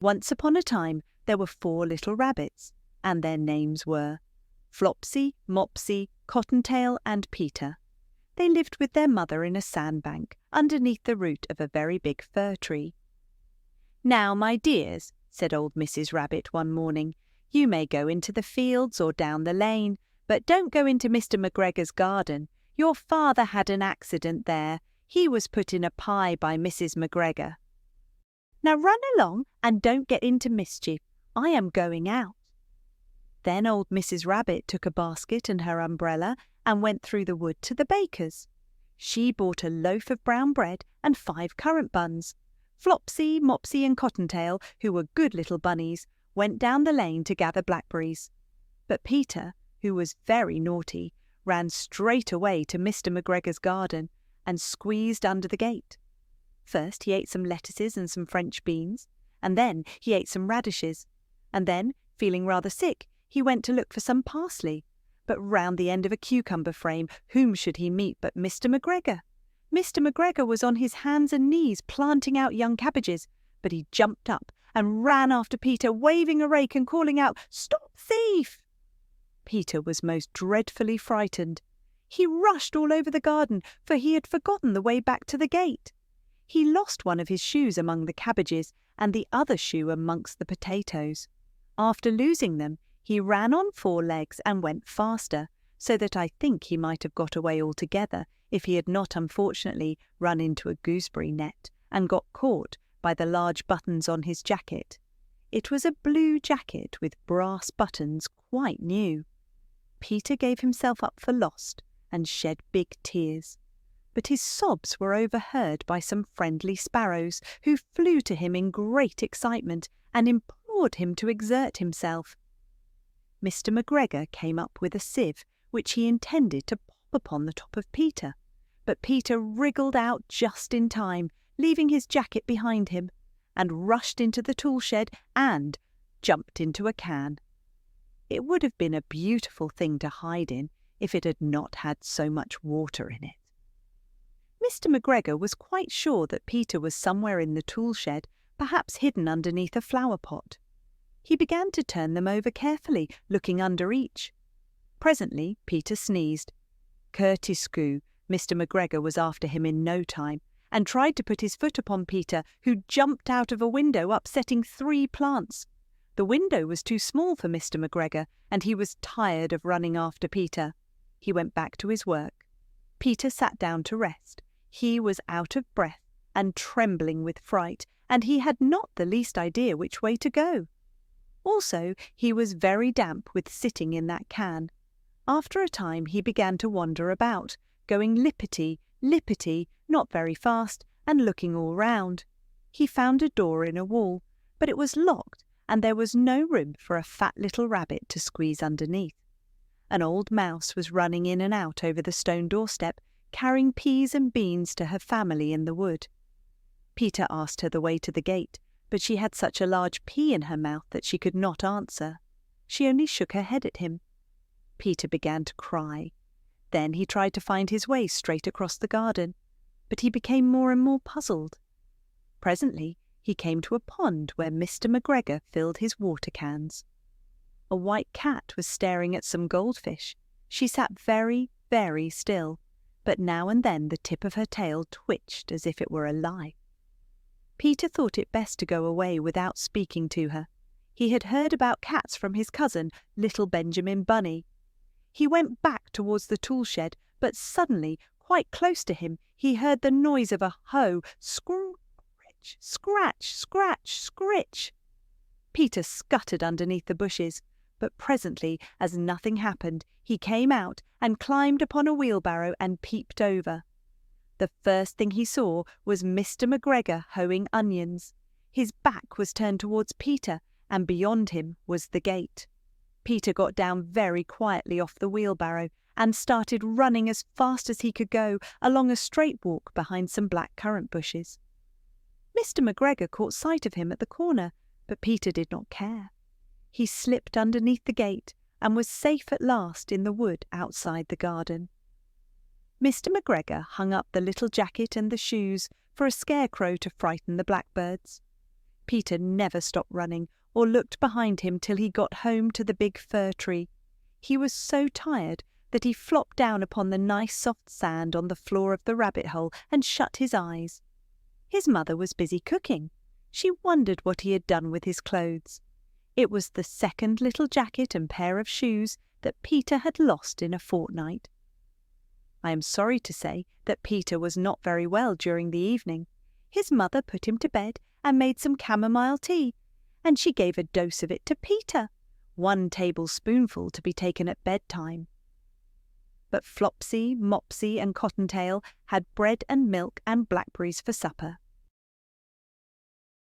Once upon a time there were 4 little rabbits, and their names were Flopsy, Mopsy, Cottontail, and Peter. They lived with their mother in a sandbank underneath the root of a very big fir tree. "Now, my dears," said old Mrs. Rabbit one morning, "you may go into the fields or down the lane, but don't go into Mr. McGregor's garden. Your father had an accident there. He was put in a pie by Mrs. McGregor. Now run along and don't get into mischief. I am going out." Then old Mrs. Rabbit took a basket and her umbrella and went through the wood to the baker's. She bought a loaf of brown bread and 5 currant buns. Flopsy, Mopsy, and Cottontail, who were good little bunnies, went down the lane to gather blackberries. But Peter, who was very naughty, ran straight away to Mr. McGregor's garden and squeezed under the gate. First he ate some lettuces and some French beans, and then he ate some radishes, and then, feeling rather sick, he went to look for some parsley. But round the end of a cucumber frame, whom should he meet but Mr. McGregor? Mr. McGregor was on his hands and knees planting out young cabbages, but he jumped up and ran after Peter, waving a rake and calling out, "Stop thief!" Peter was most dreadfully frightened. He rushed all over the garden, for he had forgotten the way back to the gate. He lost one of his shoes among the cabbages and the other shoe amongst the potatoes. After losing them, he ran on 4 legs and went faster, so that I think he might have got away altogether if he had not unfortunately run into a gooseberry net and got caught by the large buttons on his jacket. It was a blue jacket with brass buttons, quite new. Peter gave himself up for lost and shed big tears. But his sobs were overheard by some friendly sparrows, who flew to him in great excitement and implored him to exert himself. Mr. McGregor came up with a sieve, which he intended to pop upon the top of Peter, but Peter wriggled out just in time, leaving his jacket behind him, and rushed into the tool shed and jumped into a can. It would have been a beautiful thing to hide in if it had not had so much water in it. Mr. McGregor was quite sure that Peter was somewhere in the tool shed, perhaps hidden underneath a flower pot. He began to turn them over carefully, looking under each. Presently Peter sneezed. Curtiscoo, Mr. McGregor was after him in no time, and tried to put his foot upon Peter, who jumped out of a window, upsetting 3 plants. The window was too small for Mr. McGregor, and he was tired of running after Peter. He went back to his work. Peter sat down to rest. He was out of breath and trembling with fright, and he had not the least idea which way to go. Also, he was very damp with sitting in that can. After a time he began to wander about, going lippity, lippity, not very fast, and looking all round. He found a door in a wall, but it was locked, and there was no room for a fat little rabbit to squeeze underneath. An old mouse was running in and out over the stone doorstep, carrying peas and beans to her family in the wood. Peter asked her the way to the gate, but she had such a large pea in her mouth that she could not answer. She only shook her head at him. Peter began to cry. Then he tried to find his way straight across the garden, but he became more and more puzzled. Presently he came to a pond where Mr. McGregor filled his water cans. A white cat was staring at some goldfish. She sat very, very still, but now and then the tip of her tail twitched as if it were alive. Peter thought it best to go away without speaking to her. He had heard about cats from his cousin, little Benjamin Bunny. He went back towards the tool shed, but suddenly, quite close to him, he heard the noise of a hoe. Scratch, scratch, scratch, scritch. Peter scuttered underneath the bushes, but presently, as nothing happened, he came out and climbed upon a wheelbarrow and peeped over. The first thing he saw was Mr. McGregor hoeing onions. His back was turned towards Peter, and beyond him was the gate. Peter got down very quietly off the wheelbarrow and started running as fast as he could go along a straight walk behind some black currant bushes. Mr. McGregor caught sight of him at the corner, but Peter did not care. He slipped underneath the gate and was safe at last in the wood outside the garden. Mr. McGregor hung up the little jacket and the shoes for a scarecrow to frighten the blackbirds. Peter never stopped running or looked behind him till he got home to the big fir tree. He was so tired that he flopped down upon the nice soft sand on the floor of the rabbit hole and shut his eyes. His mother was busy cooking. She wondered what he had done with his clothes. It was the second little jacket and pair of shoes that Peter had lost in a fortnight. I am sorry to say that Peter was not very well during the evening. His mother put him to bed and made some chamomile tea, and she gave a dose of it to Peter, 1 tablespoonful to be taken at bedtime. But Flopsy, Mopsy and Cottontail had bread and milk and blackberries for supper.